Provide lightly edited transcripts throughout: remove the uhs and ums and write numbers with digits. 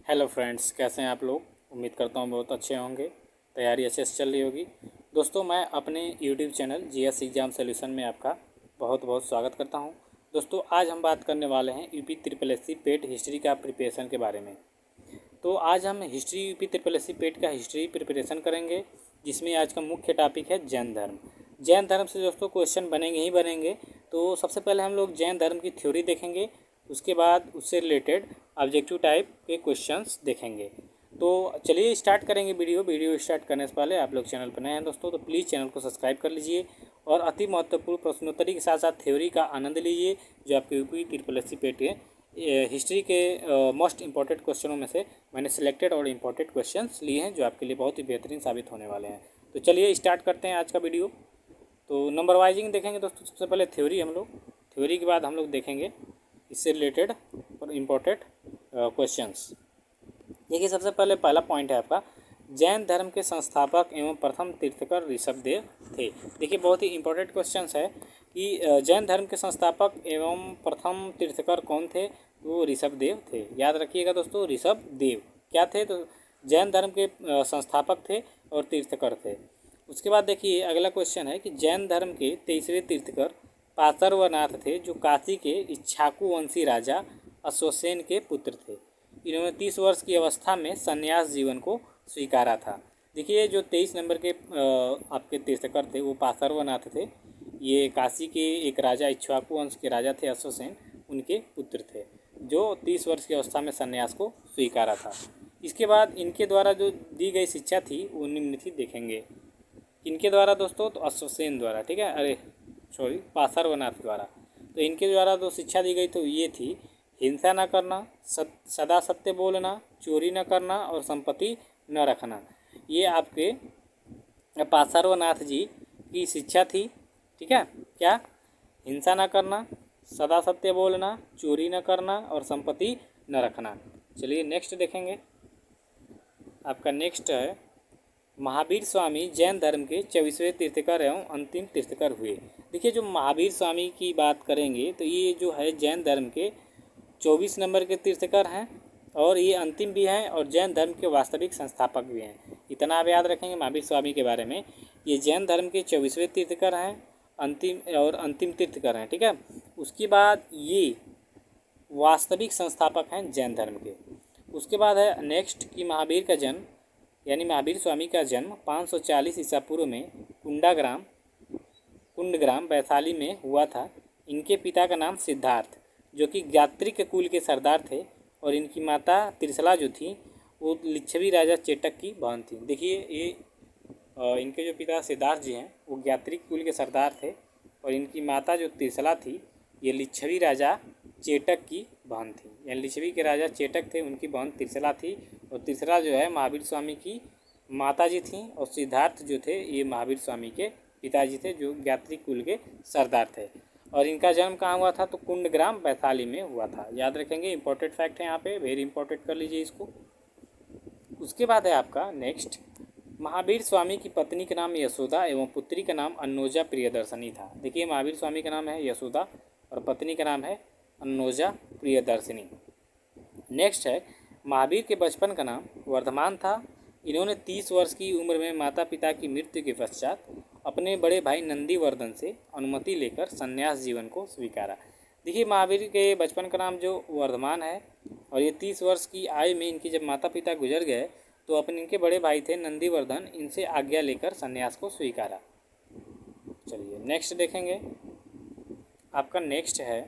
Hello friends, कैसे हैं आप लोग। उम्मीद करता हूँ बहुत अच्छे होंगे। तैयारी अच्छे से चल रही होगी। दोस्तों, मैं अपने YouTube channel GS exam solution में आपका बहुत बहुत स्वागत करता हूँ। दोस्तों, आज हम बात करने वाले हैं UP triple S C PET history का प्रिपरेशन के बारे में। तो आज हम history UP triple S C PET का हिस्ट्री प्रिपरेशन करेंगे, जिसमें आज का मुख्य टॉपिक है जैन धर्म। जैन धर्म से दोस्तों क्वेश्चन बनेंगे ही बनेंगे। तो सबसे पहले हम लोग जैन धर्म की थ्योरी देखेंगे, उसके बाद उससे रिलेटेड ऑब्जेक्टिव टाइप के क्वेश्चंस देखेंगे। तो चलिए स्टार्ट करेंगे वीडियो स्टार्ट करने से पहले आप लोग चैनल पर नए हैं दोस्तों, तो प्लीज़ चैनल को सब्सक्राइब कर लीजिए और अति महत्वपूर्ण प्रश्नोत्तरी के साथ साथ थ्योरी का आनंद लीजिए, जो आपके यूपी ट्रिपल एस सी पेट के हिस्ट्री के मोस्ट इंपॉर्टेंट क्वेश्चनों में से मैंने सिलेक्टेड और इम्पोर्टेंट क्वेश्चंस लिए हैं, जो आपके लिए बहुत ही बेहतरीन साबित होने वाले हैं। तो चलिए स्टार्ट करते हैं आज का वीडियो। तो नंबर वाइजिंग देखेंगे दोस्तों। सबसे पहले थ्योरी थ्योरी के बाद हम लोग देखेंगे इससे रिलेटेड और इम्पोर्टेंट क्वेश्चंस। देखिए, सबसे पहले पहला पॉइंट है आपका, जैन धर्म के संस्थापक एवं प्रथम तीर्थकर ऋषभदेव थे। देखिए, बहुत ही इंपॉर्टेंट क्वेश्चंस है कि जैन धर्म के संस्थापक एवं प्रथम तीर्थकर कौन थे। वो ऋषभदेव थे। याद रखिएगा दोस्तों, ऋषभदेव क्या थे, तो जैन धर्म के संस्थापक थे और तीर्थकर थे। उसके बाद देखिए अगला क्वेश्चन है कि जैन धर्म के 23वें तीर्थकर पार्श्वनाथ थे, जो काशी के इक्ष्वाकु वंशी राजा अश्वसेन के पुत्र थे। इन्होंने 30 वर्ष की अवस्था में संन्यास जीवन को स्वीकारा था। देखिए, जो 23 नंबर के आपके तीर्थकर थे वो पार्श्वनाथ थे। ये काशी के एक राजा इक्ष्वाकु वंश के राजा थे अश्वसेन, उनके पुत्र थे, जो 30 वर्ष की अवस्था में संन्यास को स्वीकारा था। इसके बाद इनके द्वारा जो दी गई शिक्षा थी वो निम्नलिखित देखेंगे। इनके द्वारा दोस्तों, तो अश्वसेन द्वारा, ठीक है, पार्श्वनाथ द्वारा। तो इनके द्वारा जो शिक्षा दी गई तो ये थी, हिंसा न करना, सदा सत्य बोलना, चोरी न करना और संपत्ति न रखना। ये आपके पार्श्वनाथ जी की शिक्षा थी। ठीक है, क्या, हिंसा न करना, सदा सत्य बोलना, चोरी न करना और संपत्ति न रखना। चलिए नेक्स्ट देखेंगे। आपका नेक्स्ट है, महावीर स्वामी जैन धर्म के 24वें तीर्थकर एवं अंतिम तीर्थकर हुए। देखिए, जो महावीर स्वामी की बात करेंगे तो ये जो है जैन धर्म के 24 नंबर के तीर्थकर हैं और ये अंतिम भी हैं और जैन धर्म के वास्तविक संस्थापक भी हैं। इतना आप याद रखेंगे महावीर स्वामी के बारे में। ये जैन धर्म के 24वें तीर्थकर हैं, अंतिम तीर्थकर हैं। ठीक है, उसके बाद ये वास्तविक संस्थापक हैं जैन धर्म के। उसके बाद है नेक्स्ट कि महावीर का जन्म यानी महावीर स्वामी का जन्म 540 ईसा पूर्व में कुंडग्राम वैशाली में हुआ था। इनके पिता का नाम सिद्धार्थ, जो कि गात्रिक कुल के सरदार थे, और इनकी माता त्रिशला जो थी वो लिच्छवी राजा चेटक की बहन थी। देखिए, ये इनके जो पिता सिद्धार्थ जी हैं वो गात्रिक कुल के सरदार थे, और इनकी माता जो त्रिशला थी ये लिच्छवी राजा चेटक की बहन थी। यानी लिच्छवी के राजा चेटक थे, उनकी बहन त्रिशला थी, और त्रिशला जो है महावीर स्वामी की माता जी थी, और सिद्धार्थ जो थे ये महावीर स्वामी के पिताजी थे, जो गात्रिक कुल के सरदार थे। और इनका जन्म कहाँ हुआ था, तो कुंडग्राम वैशाली में हुआ था। याद रखेंगे, इंपॉर्टेंट फैक्ट है यहाँ पे, वेरी इंपॉर्टेंट कर लीजिए इसको। उसके बाद है आपका नेक्स्ट, महावीर स्वामी की पत्नी का नाम यशोदा एवं पुत्री का नाम अन्नोजा प्रियदर्शनी था। देखिए, महावीर स्वामी का नाम है यशोदा और पत्नी का नाम है अन्नोजा प्रियदर्शनी। नेक्स्ट है, महावीर के बचपन का नाम वर्धमान था। इन्होंने 30 वर्ष की उम्र में माता पिता की मृत्यु के पश्चात अपने बड़े भाई नंदीवर्धन से अनुमति लेकर संन्यास जीवन को स्वीकारा। देखिए, महावीर के बचपन का नाम जो वर्धमान है, और ये 30 वर्ष की आयु में इनकी जब माता पिता गुजर गए तो अपने इनके बड़े भाई थे नंदीवर्धन, इनसे आज्ञा लेकर संन्यास को स्वीकारा। चलिए नेक्स्ट देखेंगे। आपका नेक्स्ट है,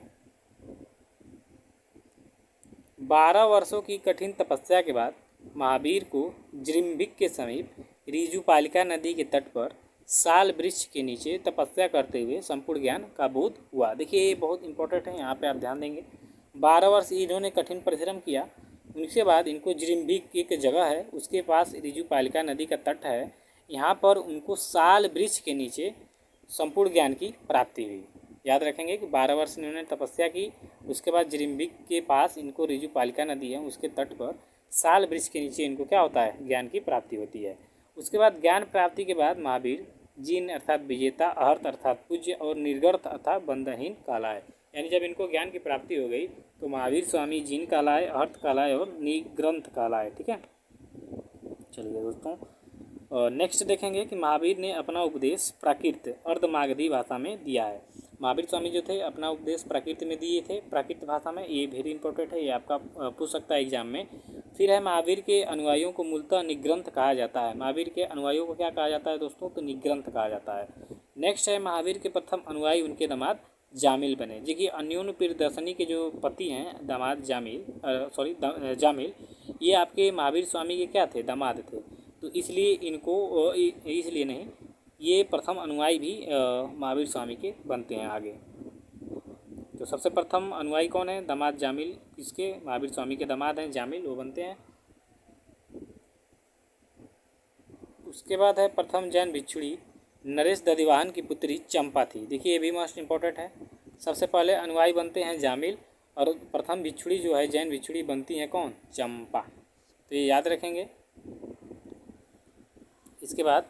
12 वर्षों की कठिन तपस्या के बाद महावीर को जृंभिक के समीप ऋजुपालिका नदी के तट पर साल वृक्ष के नीचे तपस्या करते हुए संपूर्ण ज्ञान का बोध हुआ। देखिए, ये बहुत इंपॉर्टेंट है, यहाँ पे आप ध्यान देंगे। 12 वर्ष इन्होंने कठिन परिश्रम किया, उसके बाद इनको जृंभिक एक जगह है, उसके पास ऋजुपालिका नदी का तट है, यहाँ पर उनको साल वृक्ष के नीचे संपूर्ण ज्ञान की प्राप्ति हुई। याद रखेंगे कि 12 वर्ष इन्होंने तपस्या की, उसके बाद जृंभिक के पास इनको ऋजुपालिका नदी है, उसके तट पर साल वृक्ष के नीचे इनको क्या होता है, ज्ञान की प्राप्ति होती है। उसके बाद ज्ञान प्राप्ति के बाद महावीर जिन अर्थात विजेता, अहर्त अर्थात पूज्य और निर्गर्त अर्थात बंधहीन कहलाए। यानी जब इनको ज्ञान की प्राप्ति हो गई तो महावीर स्वामी जिन कहलाए, अर्थ कहलाए और निग्रंथ कहलाए। ठीक है, चलिए दोस्तों नेक्स्ट देखेंगे कि महावीर ने अपना उपदेश प्राकृत अर्धमागधी भाषा में दिया है। महावीर स्वामी जो थे अपना उपदेश प्राकृत में दिए थे, प्राकृत भाषा में। ये वेरी इंपॉर्टेंट है, ये आपका पूछ सकता है एग्जाम में। फिर है महावीर के अनुयायियों को मूलतः निग्रंथ कहा जाता है। महावीर के अनुयायियों को क्या कहा जाता है दोस्तों? तो निग्रंथ कहा जाता है। नेक्स्ट है महावीर के प्रथम अनुयायी उनके दामाद जामिल बने। देखिए अन्योन्य प्रियदर्शनी के जो पति हैं दामाद जामिल, ये आपके महावीर स्वामी के क्या थे? दामाद थे। तो इसलिए इनको इसलिए नहीं, ये प्रथम अनुयायी भी महावीर स्वामी के बनते हैं आगे। तो सबसे प्रथम अनुयायी कौन है? दामाद जामिल। किसके? महावीर स्वामी के दामाद हैं जामिल, वो बनते हैं। उसके बाद है प्रथम जैन भिक्षुणी नरेश दधिवाहन की पुत्री चंपा थी। देखिए ये भी मोस्ट इम्पोर्टेंट है। सबसे पहले अनुयायी बनते हैं जामिल और प्रथम भिक्षुणी जो है जैन भिक्षुणी बनती हैं कौन? चंपा। तो ये याद रखेंगे। इसके बाद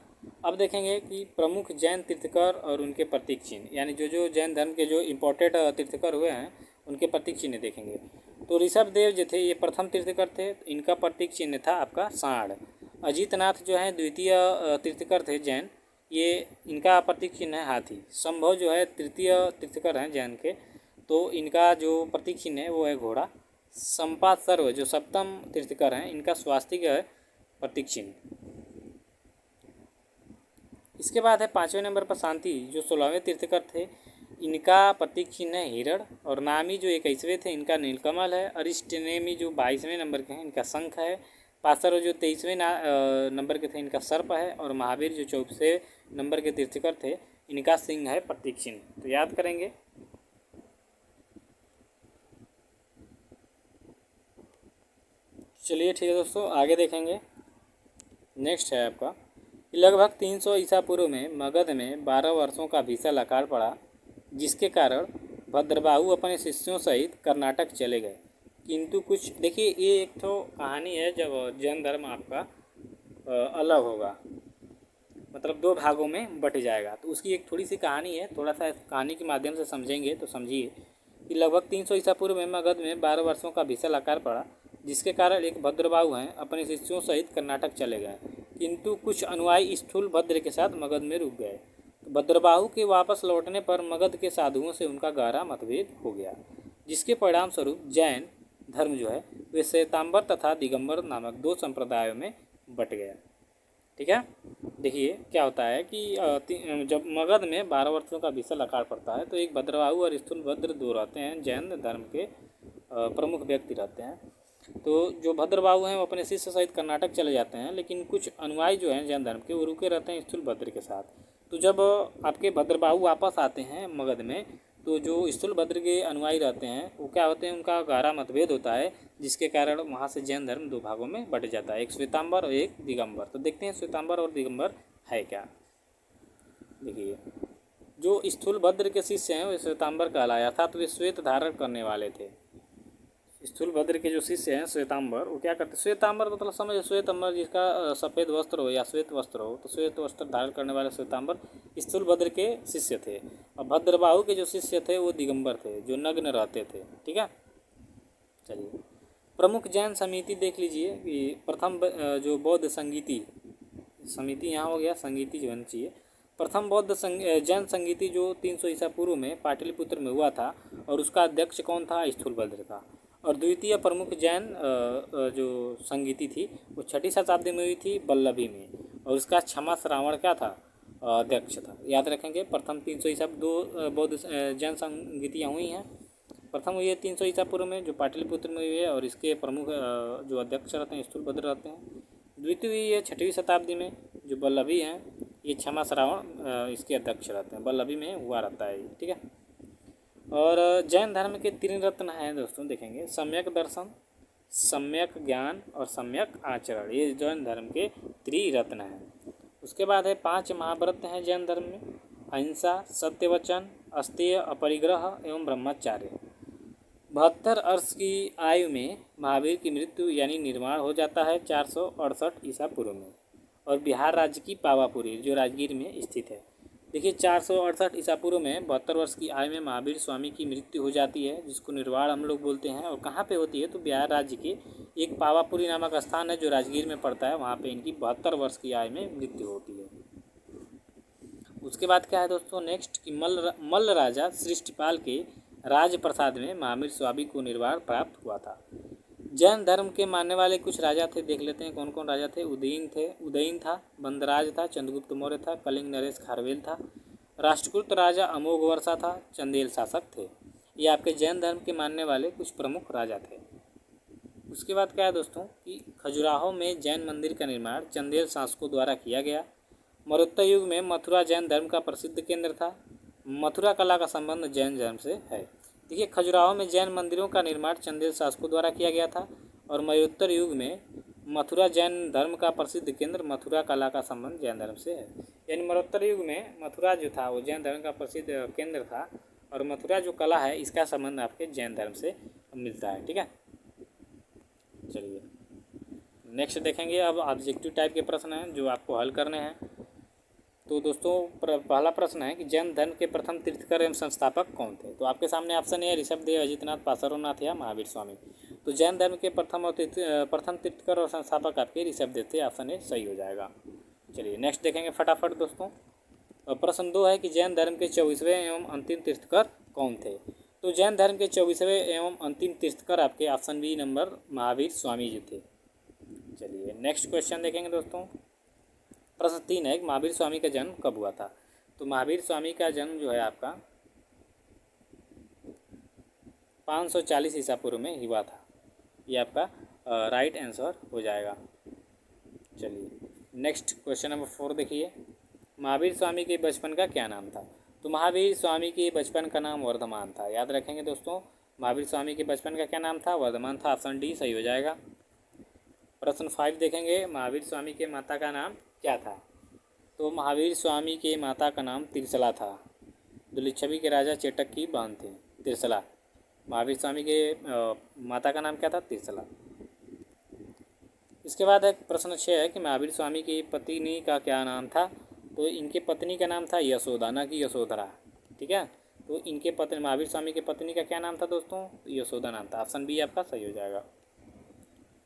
अब देखेंगे कि प्रमुख जैन तीर्थकर और उनके प्रतीक चिन्ह, यानी जो जैन धर्म के जो इम्पोर्टेंट तीर्थकर हुए हैं उनके प्रतीक चिन्ह देखेंगे। तो ऋषभ देव जो थे ये प्रथम तीर्थकर थे, तो इनका प्रतीक चिन्ह था आपका सांड। अजीतनाथ जो है द्वितीय तीर्थकर थे जैन, ये इनका प्रतीक चिन्ह है हाथी। संभव जो है तृतीय तीर्थकर हैं जैन के, तो इनका जो प्रतीक चिन्ह है वो है घोड़ा। संपा सर्व जो सप्तम तीर्थकर हैं, इनका स्वास्तिक है प्रतीक चिन्ह। इसके बाद है 5वें नंबर पर शांति जो 16वें तीर्थकर थे, इनका प्रतीक चिन्ह है हिरण। और नामी जो 21वें थे, इनका नीलकमल है। अरिष्टनेमी जो 22वें नंबर के हैं, इनका शंख है। पासर जो 23वें नंबर के थे, इनका सर्प है। और महावीर जो 24वें नंबर के तीर्थकर थे, इनका सिंह है प्रतीक चिन्ह। तो याद करेंगे। चलिए ठीक है दोस्तों, आगे देखेंगे। नेक्स्ट है आपका लगभग 300 ईसा पूर्व में मगध में 12 वर्षों का भीषण अकाल पड़ा, जिसके कारण भद्रबाहु अपने शिष्यों सहित कर्नाटक चले गए। किंतु कुछ देखिए, ये एक तो कहानी है जब जैन धर्म आपका अलग होगा, मतलब 2 भागों में बट जाएगा, तो उसकी एक थोड़ी सी कहानी है। थोड़ा सा कहानी के माध्यम से समझेंगे तो समझिए कि लगभग 300 ईसा पूर्व में मगध में 12 वर्षों का भीषण अकाल पड़ा, जिसके कारण एक भद्रबाहु हैं अपने शिष्यों सहित कर्नाटक चले गए। किंतु कुछ अनुयायी स्थूल भद्र के साथ मगध में रुक गए। तो भद्रबाहु के वापस लौटने पर मगध के साधुओं से उनका गहरा मतभेद हो गया, जिसके परिणाम स्वरूप जैन धर्म जो है वे श्वेतांबर तथा दिगंबर नामक 2 संप्रदायों में बट गया। ठीक है, देखिए क्या होता है कि जब मगध में 12 वर्षों का भीषण अकाल पड़ता है, तो एक भद्रबाहु और स्थूल भद्र 2 रहते हैं, जैन धर्म के प्रमुख व्यक्ति रहते हैं। तो जो भद्रबाहु हैं वो अपने शिष्य सहित कर्नाटक चले जाते हैं, लेकिन कुछ अनुयायी जो हैं जैन धर्म के वो रुके रहते हैं स्थूल भद्र के साथ। तो जब आपके भद्रबाहु वापस आते हैं मगध में, तो जो स्थूल भद्र के अनुयायी रहते हैं वो क्या होते हैं, उनका गहरा मतभेद होता है, जिसके कारण वहाँ से जैन धर्म 2 भागों में बट जाता है, एक श्वेतांबर और एक दिगंबर। तो देखते हैं श्वेतांबर और दिगंबर है क्या। देखिए जो स्थूल भद्र के शिष्य हैं वो श्वेतांबर कहलाया था, तो वे श्वेत धारण करने वाले थे। स्थूल भद्र के जो शिष्य हैं श्वेतांबर, वो क्या करते हैं, श्वेतांबर मतलब समझ श्वेतांबर जिसका सफ़ेद वस्त्र हो या श्वेत वस्त्र हो, तो श्वेत वस्त्र धारण करने वाले श्वेतांबर स्थूल भद्र के शिष्य थे। और भद्रबाहु के जो शिष्य थे वो दिगंबर थे, जो नग्न रहते थे। ठीक है, चलिए प्रमुख जैन समिति देख लीजिए कि प्रथम जो बौद्ध संगीति समिति यहाँ हो गया, संगीति जो होनी चाहिए। प्रथम बौद्ध जैन संगीति जो 300 ईसा पूर्व में पाटलिपुत्र में हुआ था, और उसका अध्यक्ष कौन था? स्थूल भद्र था। और द्वितीय प्रमुख जैन जो संगीति थी वो 6ठी शताब्दी में हुई थी बल्लभी में, और उसका क्षमा श्रावण क्या था? अध्यक्ष था। याद रखेंगे प्रथम 300 ईसा 2 बौद्ध जैन संगीतियाँ हुई हैं। प्रथम हुई है 300 ईसा पूर्व में जो पाटलिपुत्र में हुई है, और इसके प्रमुख जो अध्यक्ष रहते हैं स्थूल भद्र रहते हैं। द्वितीय हुई है 6वीं शताब्दी में जो बल्लभी हैं, ये क्षमा श्रावण इसके अध्यक्ष रहते हैं, बल्लभी में हुआ रहता है। ठीक है, और जैन धर्म के 3 रत्न हैं दोस्तों, देखेंगे सम्यक दर्शन, सम्यक ज्ञान और सम्यक आचरण, ये जैन धर्म के 3 रत्न हैं। उसके बाद है 5 महाव्रत हैं जैन धर्म में, अहिंसा, सत्यवचन, अस्तेय, अपरिग्रह एवं ब्रह्मचार्य। 72 वर्ष की आयु में महावीर की मृत्यु यानी निर्माण हो जाता है 468 ईसा पूर्व में, और बिहार राज्य की पावापुरी जो राजगीर में स्थित है। देखिए 468 ईसा पूर्व में 72 वर्ष की आयु में महावीर स्वामी की मृत्यु हो जाती है, जिसको निर्वाण हम लोग बोलते हैं। और कहाँ पे होती है तो बिहार राज्य के एक पावापुरी नामक स्थान है जो राजगीर में पड़ता है, वहाँ पे इनकी 72 वर्ष की आयु में मृत्यु होती है। उसके बाद क्या है दोस्तों नेक्स्ट कि मल्ल राजा सृष्टिपाल के राज प्रसाद में महावीर स्वामी को निर्वाण प्राप्त हुआ था। जैन धर्म के मानने वाले कुछ राजा थे, देख लेते हैं कौन कौन राजा थे। उदयन था, बंदराज था, चंद्रगुप्त मौर्य था, कलिंग नरेश खारवेल था, राष्ट्रकूट राजा अमोघ वर्षा था, चंदेल शासक थे। ये आपके जैन धर्म के मानने वाले कुछ प्रमुख राजा थे। उसके बाद क्या है दोस्तों कि खजुराहो में जैन मंदिर का निर्माण चंदेल शासकों द्वारा किया गया। मरुत्तर युग में मथुरा जैन धर्म का प्रसिद्ध केंद्र था। मथुरा कला का संबंध जैन धर्म से है। देखिए खजुराहो में जैन मंदिरों का निर्माण चंदेल शासकों द्वारा किया गया था। और मरुत्तर युग में मथुरा जैन धर्म का प्रसिद्ध केंद्र मथुरा कला का संबंध जैन धर्म से है। यानी मरुत्तर युग में मथुरा जो था वो जैन धर्म का प्रसिद्ध केंद्र था, और मथुरा जो कला है इसका संबंध आपके जैन धर्म से मिलता है। ठीक है, चलिए नेक्स्ट देखेंगे। अब ऑब्जेक्टिव टाइप के प्रश्न हैं जो आपको हल करने हैं। तो दोस्तों पहला प्रश्न है कि जैन धर्म के प्रथम तीर्थकर एवं संस्थापक कौन थे। तो आपके सामने ऑप्शन है ऋषभदेव, अजितनाथ, पार्श्वनाथ या महावीर स्वामी। तो जैन धर्म के प्रथम तीर्थकर और संस्थापक आपके ऋषभदेव थे, ऑप्शन ए सही हो जाएगा। चलिए नेक्स्ट देखेंगे फटाफट दोस्तों। प्रश्न 2 है कि जैन धर्म के 24वें एवं अंतिम तीर्थकर कौन थे। तो जैन धर्म के 24वें एवं अंतिम तीर्थकर आपके option B number Mahavir Swami ji थे। चलिए नेक्स्ट क्वेश्चन देखेंगे दोस्तों। प्रश्न 3 है कि महावीर स्वामी का जन्म कब हुआ था। तो महावीर स्वामी का जन्म जो है आपका 540 ईसा पूर्व में हुआ था। ये आपका राइट आंसर हो जाएगा। चलिए नेक्स्ट क्वेश्चन नंबर 4 देखिए। महावीर स्वामी के बचपन का क्या नाम था। तो महावीर स्वामी के बचपन का नाम वर्धमान था। याद रखेंगे दोस्तों, महावीर स्वामी के बचपन का क्या नाम था, वर्धमान था, ऑप्शन डी सही हो जाएगा। प्रश्न 5 देखेंगे। महावीर स्वामी के माता का नाम क्या था। तो महावीर स्वामी के माता का नाम तिरसला था, जो लिच्छवी के राजा चेटक की बहन थी। तिरसला, महावीर स्वामी के माता का नाम क्या था, तिरसला। इसके बाद है प्रश्न 6 है कि महावीर स्वामी की पत्नी का क्या नाम था। तो इनके पत्नी का नाम था यशोदा, ना कि यशोधरा। ठीक है, तो इनके पत्नी महावीर स्वामी की पत्नी का क्या नाम था दोस्तों, यशोदा नाम था, ऑप्शन बी आपका सही हो जाएगा।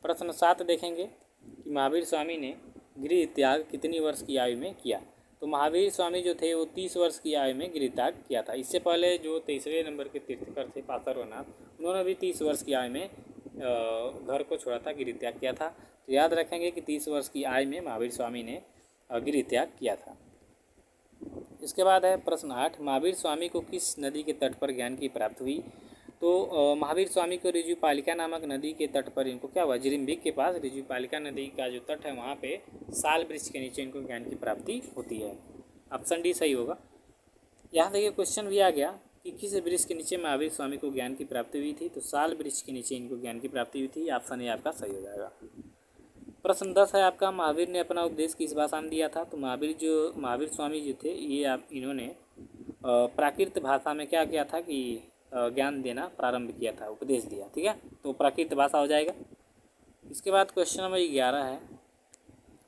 प्रश्न 7 देखेंगे कि महावीर स्वामी ने गृह त्याग कितनी वर्ष की आयु में किया। तो महावीर स्वामी जो थे वो 30 वर्ष की आयु में गृह त्याग किया था। इससे पहले जो 23वें नंबर के तीर्थकर थे पार्श्वनाथ, उन्होंने भी 30 वर्ष की आयु में घर को छोड़ा था, गृह त्याग किया था। तो याद रखेंगे कि 30 वर्ष की आयु में महावीर स्वामी ने गृह त्याग किया था। इसके बाद है प्रश्न 8, महावीर स्वामी को किस नदी के तट पर ज्ञान की प्राप्ति हुई। तो महावीर स्वामी को ऋजुपालिका नामक नदी के तट पर इनको क्या हुआ, जिरिम्बिक के पास ऋजुपालिका नदी का जो तट है वहाँ पे साल वृक्ष के नीचे इनको ज्ञान की प्राप्ति होती है, ऑप्शन डी सही होगा। यहाँ देखिए क्वेश्चन भी आ गया कि किस वृक्ष के नीचे महावीर स्वामी को ज्ञान की प्राप्ति हुई थी। तो साल वृक्ष के नीचे इनको ज्ञान की प्राप्ति हुई थी, ऑप्शन ए आपका सही हो जाएगा। प्रश्न 10 है आपका, महावीर ने अपना उपदेश किस भाषा में दिया था। तो महावीर स्वामी जो थे ये इन्होंने प्राकृत भाषा में क्या किया था कि ज्ञान देना प्रारंभ किया था, उपदेश दिया। ठीक है, तो प्राकृत भाषा हो जाएगा। इसके बाद क्वेश्चन नंबर 11 है,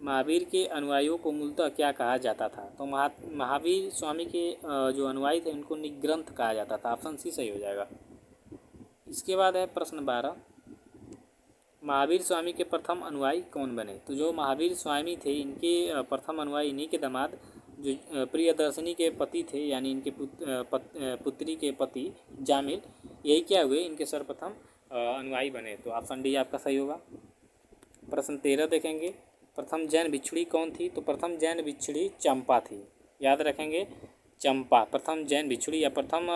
महावीर के अनुयायियों को मूलतः क्या कहा जाता था। तो महावीर स्वामी के जो अनुयायी थे उनको निग्रंथ कहा जाता था, ऑप्शन सी सही हो जाएगा। इसके बाद है प्रश्न 12, महावीर स्वामी के प्रथम अनुयायी कौन बने। तो जो महावीर स्वामी थे इनके प्रथम अनुयायी इन्हीं के दामाद जो प्रियदर्शनी के पति थे, यानी इनके पुत्री के पति जामिल, यही क्या हुए इनके सर्वप्रथम अनुयायी बने। तो ऑप्शन डी आपका सही होगा। प्रश्न 13 देखेंगे, प्रथम जैन भिक्षुणी कौन थी। तो प्रथम जैन भिक्षुणी चंपा थी, याद रखेंगे चंपा प्रथम जैन भिक्षुणी या प्रथम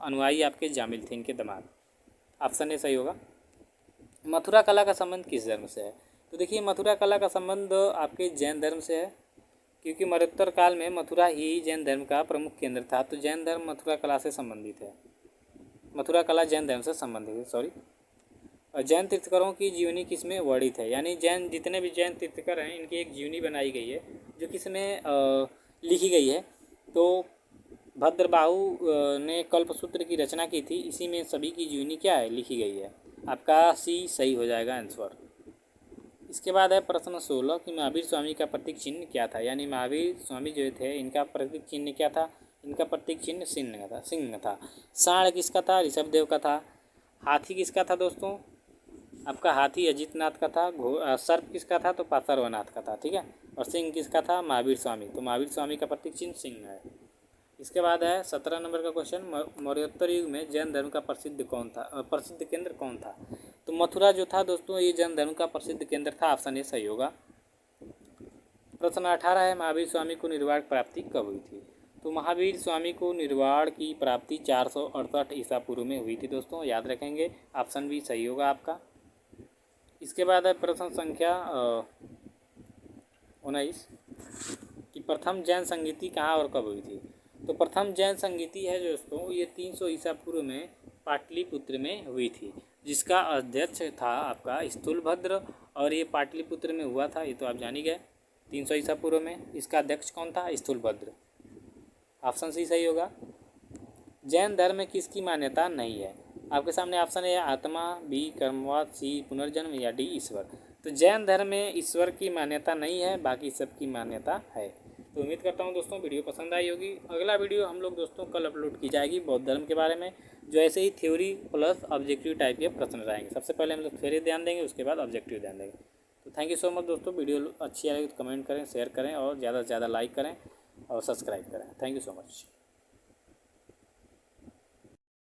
अनुयायी आपके जामिल थे, इनके दामाद, ऑप्शन ए सही होगा। मथुरा कला का संबंध किस धर्म से है। तो देखिए मथुरा कला का संबंध आपके जैन धर्म से है, क्योंकि मरुत्तर काल में मथुरा ही जैन धर्म का प्रमुख केंद्र था। तो जैन धर्म मथुरा कला से संबंधित है, मथुरा कला जैन धर्म से संबंधित है, सॉरी। और जैन तीर्थकरों की जीवनी किस में वर्णित है। यानी जैन जितने भी जैन तीर्थकर हैं इनकी एक जीवनी बनाई गई है जो किस में लिखी गई है। तो भद्रबाहु ने कल्पसूत्र की रचना की थी, इसी में सभी की जीवनी क्या है लिखी गई है, आपका सी सही हो जाएगा आंसर। इसके बाद है प्रश्न 16 कि महावीर स्वामी का प्रतीक चिन्ह क्या था। यानी महावीर स्वामी जो थे इनका प्रतीक चिन्ह क्या था। इनका प्रतीक चिन्ह सिंह था। सांड किसका था। ऋषभदेव का था। हाथी किसका था दोस्तों। आपका हाथी अजितनाथ का था। सर्प किसका था तो पार्श्वनाथ का था। ठीक है। और सिंह किसका था महावीर स्वामी। तो महावीर स्वामी का प्रतीक चिन्ह सिंह है। इसके बाद है 17 नंबर का क्वेश्चन, मौर्योत्तर युग में जैन धर्म का प्रसिद्ध केंद्र कौन था। तो मथुरा जो था दोस्तों ये जैन धर्म का प्रसिद्ध केंद्र था। ऑप्शन ए सही होगा। प्रश्न 18 है महावीर स्वामी को निर्वाण प्राप्ति कब हुई थी। तो महावीर स्वामी को निर्वाण की प्राप्ति 468 ईसा पूर्व में हुई थी दोस्तों, याद रखेंगे। ऑप्शन बी सही होगा आपका। इसके बाद है प्रश्न संख्या 19 कि प्रथम जैन संगीति कहाँ और कब हुई थी। तो प्रथम जैन संगीति है दोस्तों ये 300 ईसा पूर्व में पाटलिपुत्र में हुई थी, जिसका अध्यक्ष था आपका स्थूलभद्र। और ये पाटलिपुत्र में हुआ था, ये तो आप जान ही गए। 300 ईसा पूर्व में इसका अध्यक्ष कौन था स्थूलभद्र। ऑप्शन सी सही होगा। जैन धर्म में किसकी मान्यता नहीं है। आपके सामने ऑप्शन है आत्मा, बी कर्मवाद, सी पुनर्जन्म या डी ईश्वर। तो जैन धर्म में ईश्वर की मान्यता नहीं है, बाकी सबकी मान्यता है। तो उम्मीद करता हूँ दोस्तों वीडियो पसंद आई होगी। अगला वीडियो हम लोग दोस्तों कल अपलोड की जाएगी बौद्ध धर्म के बारे में, जो ऐसे ही थ्योरी प्लस ऑब्जेक्टिव टाइप के प्रश्न रहेंगे। सबसे पहले हम लोग थ्योरी ध्यान देंगे, उसके बाद ऑब्जेक्टिव ध्यान देंगे। तो थैंक यू सो मच दोस्तों। वीडियो अच्छी आएगी तो कमेंट करें, शेयर करें और ज़्यादा से ज़्यादा लाइक करें और सब्सक्राइब करें। Thank you so much.